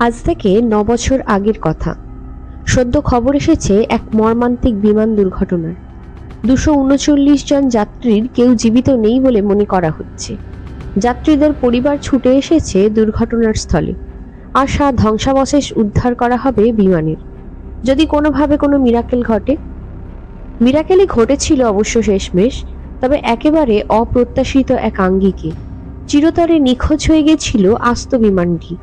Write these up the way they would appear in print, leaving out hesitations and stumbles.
আজ থেকে ৯ বছর আগের কথা। সদ্য খবর এসেছে এক মর্মান্তিক বিমান দুর্ঘটনার। ২৩৯ জন যাত্রীর কেউ জীবিত নেই বলে মনে করা হচ্ছে। যাত্রীদের পরিবার ছুটে এসেছে দুর্ঘটনার স্থলে। আশা ধ্বংসাবশেষ উদ্ধার করা হবে বিমানের, যদি কোনোভাবে কোনো মিরাকেল ঘটে। মিরাকেলই ঘটেছিল অবশ্য শেষমেশ, তবে একেবারে অপ্রত্যাশিত এক আঙ্গিকে। চিরতরে নিখোঁজ হয়ে গেছিল আস্ত বিমানটি।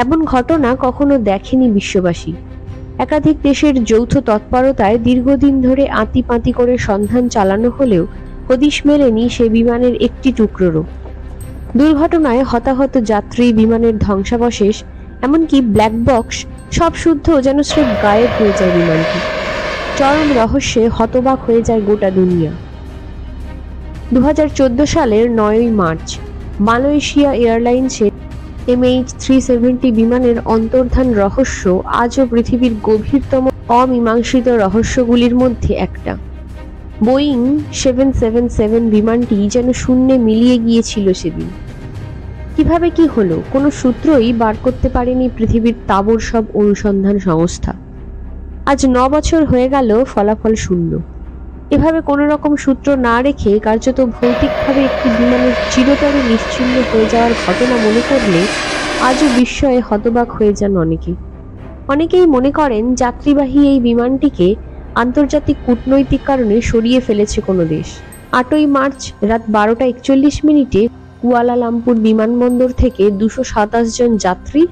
এমন ঘটনা কখনো দেখেনি বিশ্ববাসী। একাধিক দেশের যৌথ তৎপরতায় দীর্ঘদিন ধরে আঁতিপাঁতি করে সন্ধান চালানো হলেও হদিশ মেলেনি সে বিমানের একটি টুকরোরও। দুর্ঘটনায় হতাহত যাত্রী, বিমানের ধ্বংসাবশেষ, এমনকি ব্ল্যাক বক্স সব শুদ্ধ যেন স্রেফ গায়েব হয়ে যায় বিমানটি। চরম রহস্যে হতবাক হয়ে যায় গোটা দুনিয়া। ২০১৪ সালের ৯ই মার্চ মালয়েশিয়া এয়ারলাইন্সের MH370 বিমানের অন্তর্ধান রহস্য আজও পৃথিবীর গভীরতম অমীমাংসিত রহস্যগুলির মধ্যে একটা। বোয়িং 777 বিমানটি যেন শূন্যে মিলিয়ে গিয়েছিল সেদিন। কিভাবে কি হলো, কোনো সূত্রই বার করতে পারেনি পৃথিবীর তাবড় সব অনুসন্ধান সংস্থা। আজ ৯ বছর হয়ে গেল, ফলাফল শূন্য। এভাবে কোনো রকম সূত্র না রেখে কার্যত ভৌতিকভাবে একটি বিমানের চিরতরে নিশ্চিহ্ন হয়ে যাওয়ার ঘটনা মনে করলে আজও বিস্ময়ে হতবাক হয়ে যান অনেকেই মনে করেন যাত্রীবাহী এই বিমানটিকে আন্তর্জাতিক কূটনৈতিক কারণে সরিয়ে ফেলেছে কোনো দেশ। ৮ই মার্চ রাত ১২টা ৪১ কুয়ালালামপুর বিমানবন্দর থেকে ২২৭ জন যাত্রী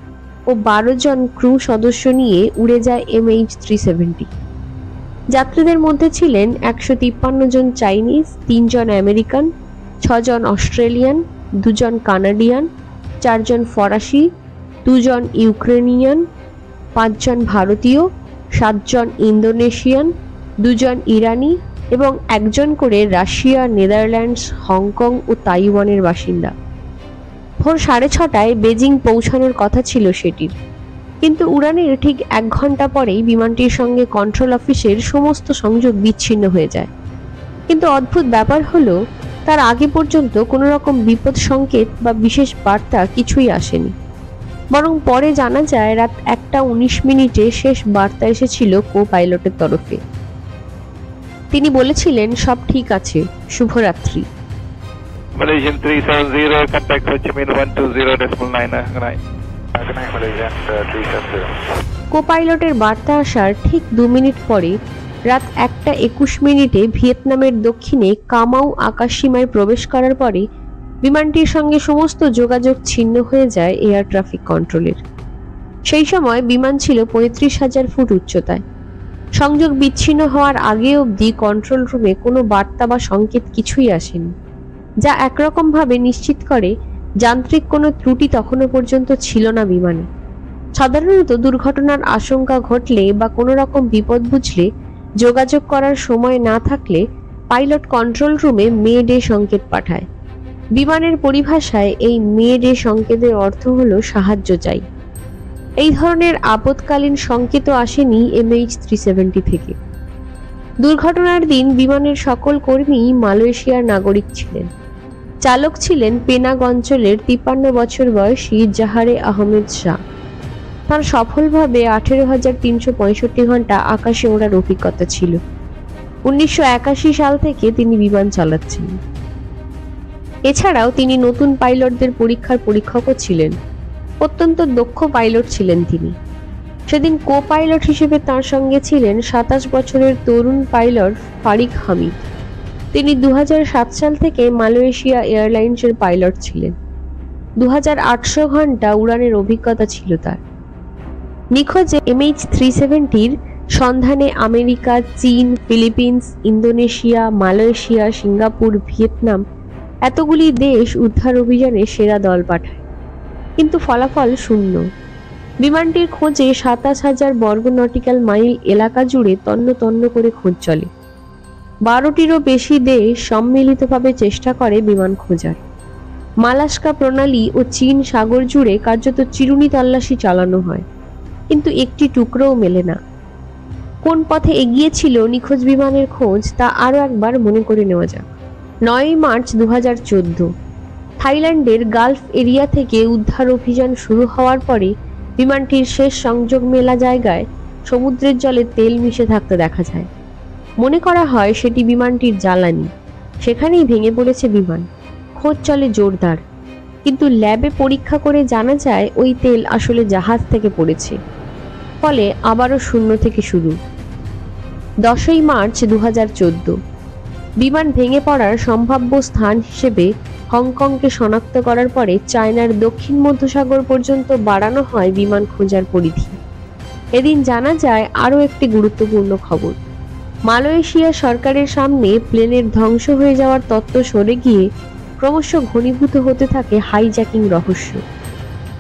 ও ১২ জন ক্রু সদস্য নিয়ে উড়ে যায় MH370। যাত্রীদের মধ্যে ছিলেন ১৫৩ জন চাইনিজ, ৩ জন আমেরিকান, ৬ জন অস্ট্রেলিয়ান, ২ জন কানাডিয়ান, ৪ জন ফরাসি, ২ জন ইউক্রেনিয়ান, ৫ জন ভারতীয়, ৭ জন ইন্দোনেশিয়ান, ২ জন ইরানি এবং ১ জন করে রাশিয়া, নেদারল্যান্ডস, হংকং ও তাইওয়ানের বাসিন্দা। ভোর ৬:৩০টায় বেজিং পৌঁছানোর কথা ছিল সেটির, কিন্তু উড়ানের ঠিক ১ ঘন্টা পরেই বিমানটির সঙ্গে কন্ট্রোল অফিসের সমস্ত সংযোগ বিচ্ছিন্ন হয়ে যায়। কিন্তু অদ্ভুত ব্যাপার হলো, তার আগে পর্যন্ত কোনো রকম বিপদ সংকেত বা বিশেষ বার্তা কিছুই আসেনি। বরং পরে জানা যায় রাত ১টা ১৯ শেষ বার্তা এসেছিল কো পাইলটের তরফে। তিনি বলেছিলেন, সব ঠিক আছে, শুভরাত্রি। Malaysian 370, contact Ho Chi Minh 120.9. কো পাইলটের বার্তা আসার ঠিক ২ মিনিট পরে রাত ১টা ২১ ভিয়েতনামের দক্ষিণে কামাউ আকাশসীমায় প্রবেশ করার পরে বিমানটির সঙ্গে সমস্ত যোগাযোগ ছিন্ন হয়ে যায় এয়ার ট্রাফিক কন্ট্রোলের। সেই সময় বিমান ছিল ৩৫,০০০ ফুট উচ্চতায়। সংযোগ বিচ্ছিন্ন হওয়ার আগে অবধি কন্ট্রোল রুমে কোনো বার্তা বা সংকেত কিছুই আসেনি, যা একরকমভাবে নিশ্চিত করে যান্ত্রিক কোনো ত্রুটি তখনো পর্যন্ত ছিল না বিমানে। সাধারণত দুর্ঘটনার আশঙ্কা ঘটলে বা কোনো রকম বিপদ বুঝলে যোগাযোগ করার সময় না থাকলে পাইলট কন্ট্রোল রুমে মে ডে সংকেত পাঠায়। বিমানের পরিভাষায় এই মে ডে সংকেতের অর্থ হলো সাহায্য চাই। এই ধরনের আপৎকালীন সংকেতও আসেনি MH370 থেকে। দুর্ঘটনার দিন বিমানের সকল কর্মী মালয়েশিয়ার নাগরিক ছিলেন। চালক ছিলেন পেনাং অঞ্চলের ৫৩ বছর বয়সী জাহারে আহমেদ শাহ। তার সফলভাবে ১৮,৩৬৫ ঘন্টা আকাশে ওড়ার অভিজ্ঞতা ছিল। ১৯৮১ সাল থেকে তিনি বিমান চালাচ্ছেন। এছাড়াও তিনি নতুন পাইলটদের পরীক্ষার পরীক্ষকও ছিলেন। অত্যন্ত দক্ষ পাইলট ছিলেন তিনি। সেদিন কো পাইলট হিসেবে তার সঙ্গে ছিলেন ২৭ বছরের তরুণ পাইলট ফারিক হামিদ। তিনি ২০০৭ সাল থেকে মালয়েশিয়া এয়ারলাইন্সের পাইলট ছিলেন। ২৮০০ ঘন্টা উড়ানের অভিজ্ঞতা ছিল তার। নিখোঁজ MH370-র সন্ধানে আমেরিকা, চীন, Philippines, Indonesia, Malaysia, Singapore, Vietnam এতগুলি দেশ উদ্ধার অভিযানে সেরা দল পাঠায়, কিন্তু ফলাফল শূন্য। বিমানটির খোঁজে ২৭,০০০ বর্গ নটিক্যাল মাইল এলাকা জুড়ে তন্ন তন্ন করে খোঁজ চলে। ১২টিরও বেশি দেশ সম্মিলিতভাবে চেষ্টা করে বিমান খোঁজার। মালাস্কা প্রণালী ও চীন সাগর জুড়ে কার্যত চিরুনি তল্লাশি চালানো হয়, কিন্তু একটি টুকরোও মেলে না। কোন পথে এগিয়েছিল নিখোঁজ বিমানের খোঁজ তা আরও একবার মনে করে নেওয়া যাক। ৯ই মার্চ ২০১৪ থাইল্যান্ডের গালফ এরিয়া থেকে উদ্ধার অভিযান শুরু হওয়ার পরে বিমানটির শেষ সংযোগ মেলা জায়গায় সমুদ্রের জলে তেল মিশে থাকতে দেখা যায়। মনে করা হয় সেটি বিমানটির জ্বালানি। সেখানেই ভেঙে পড়েছে বিমান। খোঁজ চলে জোরদার, কিন্তু ল্যাবে পরীক্ষা করে জানা যায় ওই তেল আসলে জাহাজ থেকে পড়েছে। ফলে আবারও শূন্য থেকে শুরু। 10ই মার্চ 2014 বিমান ভেঙে পড়ার সম্ভাব্য স্থান হিসেবে হংকংকে শনাক্ত করার পরে চায়নার দক্ষিণ মধ্যসাগর পর্যন্ত বাড়ানো হয় বিমান খোঁজার পরিধি। এদিন জানা যায় আরও একটি গুরুত্বপূর্ণ খবর। মালয়েশিয়া সরকারের সামনে প্লেনের ধ্বংস হয়ে যাওয়ার তত্ত্ব সরে গিয়ে ক্রমশ ঘনীভূত হতে থাকে হাইজ্যাকিং রহস্য।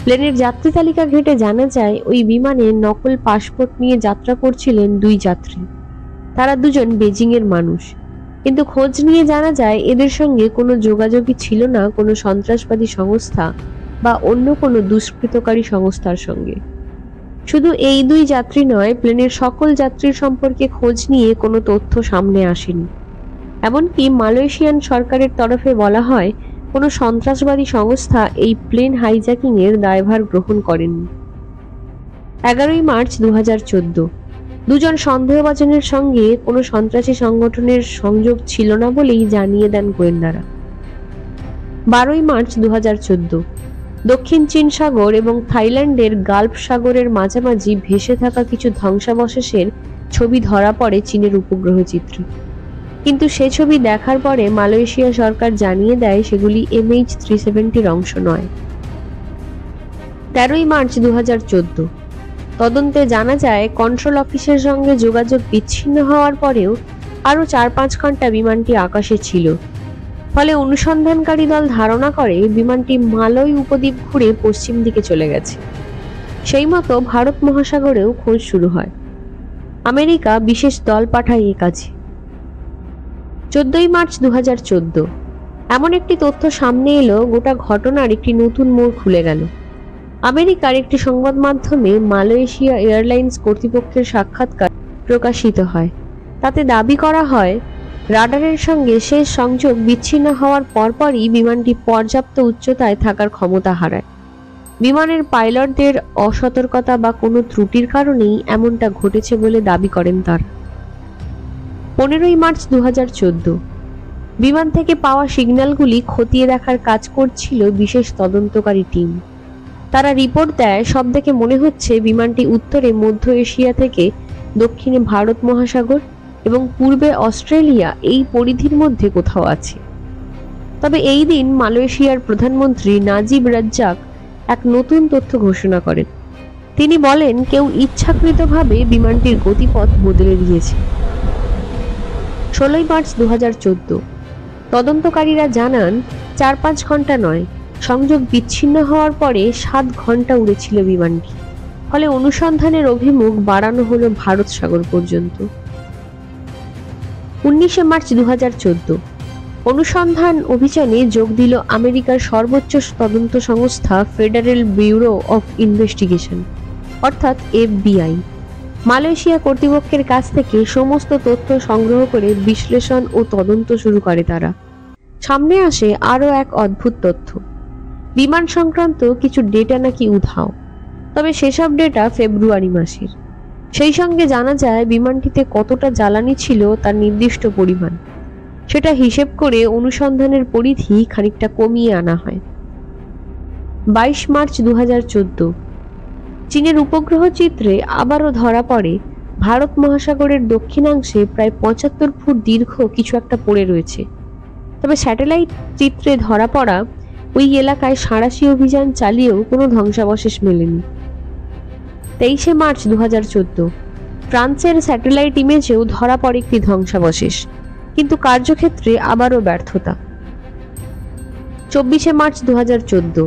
প্লেনের যাত্রী তালিকা ঘেঁটে জানা যায় ওই বিমানে নকল পাসপোর্ট নিয়ে যাত্রা করছিলেন 2 যাত্রী। তারা দুজন বেজিংয়ের মানুষ, কিন্তু খোঁজ নিয়ে জানা যায় এদের সঙ্গে কোনো যোগাযোগই ছিল না কোনো সন্ত্রাসবাদী সংস্থা বা অন্য কোনো দুষ্কৃতকারী সংস্থার সঙ্গে। শুধু এই 2 যাত্রী নয়, প্লেনের সকল যাত্রীর সম্পর্কে খোঁজ নিয়ে কোনো তথ্য সামনে আসেনি। এমনকি মালয়েশিয়ান সরকারের তরফে বলা হয় কোনো সন্ত্রাসবাদী সংস্থা এই প্লেন হাইজ্যাকিং এর দায়ভার গ্রহণ করেনি। 11ই মার্চ 2014 দুজন সন্দেহভাজনের সঙ্গে কোনো সন্ত্রাসী সংগঠনের সংযোগ ছিল না বলেই জানিয়ে দেন গোয়েন্দারা। 12ই মার্চ 2014 দক্ষিণ চীন সাগর এবং থাইল্যান্ডের গালফ সাগরের মাঝামাঝি ভেসে থাকা কিছু ধ্বংসাবশেষের ছবি ধরা পড়ে চীনের উপগ্রহ চিত্রে। কিন্তু সে ছবি দেখার পরে মালয়েশিয়া সরকার জানিয়ে দেয় সেগুলি MH370 অংশ নয়। 13ই মার্চ 2014 তদন্তে জানা যায় কন্ট্রোল অফিসের সঙ্গে যোগাযোগ বিচ্ছিন্ন হওয়ার পরেও আরও 4-5 ঘন্টা বিমানটি আকাশে ছিল। ফলে অনুসন্ধানকারী দল ধারণা করে বিমানটি মালয় উপদ্বীপ ঘুরে পশ্চিম দিকে চলে গেছে। সেই মতো ভারত মহাসাগরেও খোঁজ শুরু হয়। আমেরিকা বিশেষ দল পাঠায় এ কাজে। 14ই মার্চ 2014 এমন একটি তথ্য সামনে এলো, গোটা ঘটনার একটি নতুন মোড় খুলে গেল। আমেরিকার একটি সংবাদ মাধ্যমে মালয়েশিয়া এয়ারলাইন্স কর্তৃপক্ষের সাক্ষাৎকার প্রকাশিত হয়। তাতে দাবি করা হয় রাডারের সঙ্গে শেষ সংযোগ বিচ্ছিন্ন হওয়ার পরপরই বিমানটি পর্যাপ্ত উচ্চতায় থাকার ক্ষমতা হারায়। বিমানের পাইলটদের অসতর্কতা বা কোনো ত্রুটির কারণেই এমনটা ঘটেছে বলে দাবি করেন তারা। 15ই মার্চ 2014 বিমান থেকে পাওয়া সিগন্যালগুলি খতিয়ে দেখার কাজ করছিল বিশেষ তদন্তকারী টিম। তারা রিপোর্ট দেয়, সব দেখে মনে হচ্ছে বিমানটি উত্তরে মধ্য এশিয়া থেকে দক্ষিণে ভারত মহাসাগর এবং পূর্বে অস্ট্রেলিয়া এই পরিধির মধ্যে কোথাও আছে। তবে এই দিন মালয়েশিয়ার প্রধানমন্ত্রী নাজিব রাজ্জাক এক নতুন তথ্য ঘোষণা করেন। তিনি বলেন কেউ ইচ্ছাকৃতভাবে বিমানটির গতিপথ বদলে দিয়েছে। 16ই মার্চ 2014 তদন্তকারীরা জানান 4-5 ঘন্টা নয়, সংযোগ বিচ্ছিন্ন হওয়ার পরে 7 ঘন্টা উড়েছিল বিমানটি। ফলে অনুসন্ধানের অভিমুখ বাড়ানো হলো ভারত সাগর পর্যন্ত। 19শে মার্চ 2014 অনুসন্ধান অভিযানে যোগ দিল আমেরিকার সর্বোচ্চ তদন্ত সংস্থা ফেডারেল ব্যুরো অফ ইনভেস্টিগেশন অর্থাৎ FBI। মালয়েশিয়া কর্তৃপক্ষের কাছ থেকে সমস্ত তথ্য সংগ্রহ করে বিশ্লেষণ ও তদন্ত শুরু করে তারা। সামনে আসে আরও এক অদ্ভুত তথ্য। বিমান সংক্রান্ত কিছু ডেটা নাকি উধাও, তবে সেসব ডেটা ফেব্রুয়ারি মাসের। সেই সঙ্গে জানা যায় বিমানটিতে কতটা জ্বালানি ছিল তার নির্দিষ্ট পরিমাণ। সেটা হিসেব করে অনুসন্ধানের পরিধি খানিকটা কমিয়ে আনা হয়। 22 মার্চ 2014 চীনের উপগ্রহ চিত্রে আবারও ধরা পড়ে ভারত মহাসাগরের দক্ষিণাংশে প্রায় 75 ফুট দীর্ঘ কিছু একটা পড়ে রয়েছে। তবে স্যাটেলাইট চিত্রে ধরা পড়া ওই এলাকায় সাঁড়াশি অভিযান চালিয়েও কোনো ধ্বংসাবশেষ মেলেনি। 23শে মার্চ 2014 ফ্রান্সের স্যাটেলাইট ইমেজেও ধরা পড়ে একটি ধ্বংসাবশেষ, কিন্তু কার্যক্ষেত্রে আবারও ব্যর্থতা। 24শে মার্চ 2014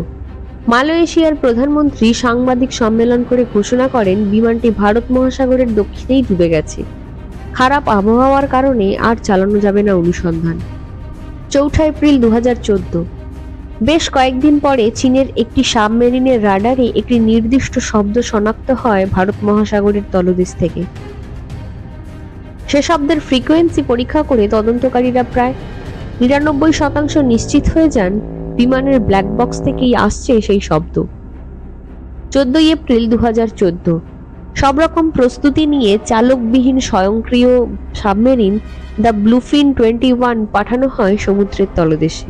মালয়েশিয়ার প্রধানমন্ত্রী সাংবাদিক সম্মেলন করে ঘোষণা করেন বিমানটি ভারত মহাসাগরের দক্ষিণেই ডুবে গেছে। খারাপ আবহাওয়ার কারণে আর চালানো যাবে না অনুসন্ধান। 4 এপ্রিল 2014 বেশ কয়েকদিন পরে চীনের একটি সাবমেরিনের রাডারে একটি নির্দিষ্ট শব্দ শনাক্ত হয় ভারত মহাসাগরের তলদেশ থেকে। সে শব্দের ফ্রিকোয়েন্সি পরীক্ষা করে তদন্তকারীরা প্রায় 99% নিশ্চিত হয়ে যান বিমানের ব্ল্যাক বক্স থেকেই আসছে সেই শব্দ। 14 এপ্রিল 2014 সব রকম প্রস্তুতি নিয়ে চালকবিহীন স্বয়ংক্রিয় সাবমেরিন দ্য ব্লুফিন 21 পাঠানো হয় সমুদ্রের তলদেশে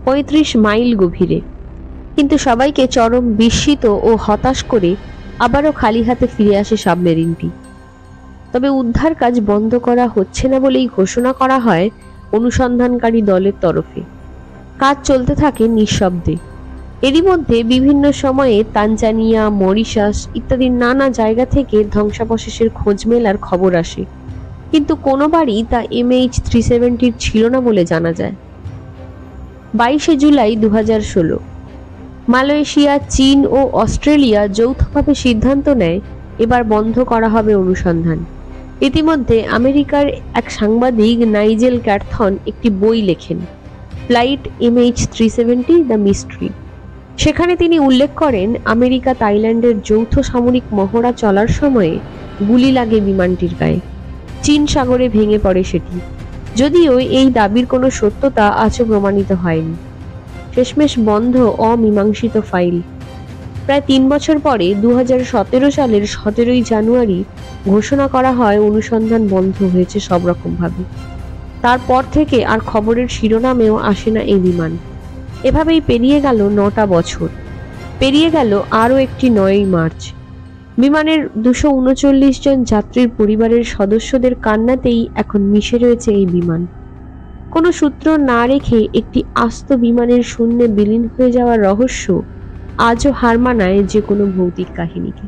35 মাইল গভীরে। কিন্তু সবাইকে চরম বিস্মিত ও হতাশ করে আবারও খালি হাতে ফিরে আসে সাবমেরিনটি। তবে উদ্ধার কাজ বন্ধ করা হচ্ছে না বলেই ঘোষণা করা হয় অনুসন্ধানকারী দলের তরফে। কাজ চলতে থাকে নিঃশব্দে। এরই মধ্যে বিভিন্ন সময়ে তানজানিয়া, মরিশাস ইত্যাদি নানা জায়গা থেকে ধ্বংসাবশেষের খোঁজ মেলার খবর আসে, কিন্তু কোনোবারই তা MH370 ছিল না বলে জানা যায়। 22 জুলাই 2016 মালয়েশিয়া, চীন ও অস্ট্রেলিয়া যৌথভাবে সিদ্ধান্ত নেয় এবার বন্ধ করা হবে অনুসন্ধান। ইতিমধ্যে আমেরিকার এক সাংবাদিক নাইজেল ক্যাথন একটি বই লেখেন, ফ্লাইট MH370 দ্য মিস্ট্রি। সেখানে তিনি উল্লেখ করেন আমেরিকা তাইল্যান্ডের যৌথ সামরিক মহড়া চলার সময়ে গুলি লাগে বিমানটির গায়ে। চীন সাগরে ভেঙে পড়ে সেটি, যদিও এই দাবির কোনো সত্যতা আজও প্রমাণিত হয়নি। শেষমেশ বন্ধ অমীমাংসিত ফাইল। প্রায় 3 বছর পরে 2017 সালের 17 জানুয়ারি ঘোষণা করা হয় অনুসন্ধান বন্ধ হয়েছে সব রকমভাবে। তারপর থেকে আর খবরের শিরোনামেও আসে না এই বিমান। এভাবেই পেরিয়ে গেল 9টা বছর। পেরিয়ে গেল আরও একটি 9ই মার্চ। বিমানের 239 জন যাত্রীর পরিবারের সদস্যদের কান্নাতেই এখন মিশে রয়েছে এই বিমান। কোনো সূত্র না রেখে একটি আস্ত বিমানের শূন্যে বিলীন হয়ে যাওয়ার রহস্য আজও হার মানায় যে কোনো ভৌতিক কাহিনীকে।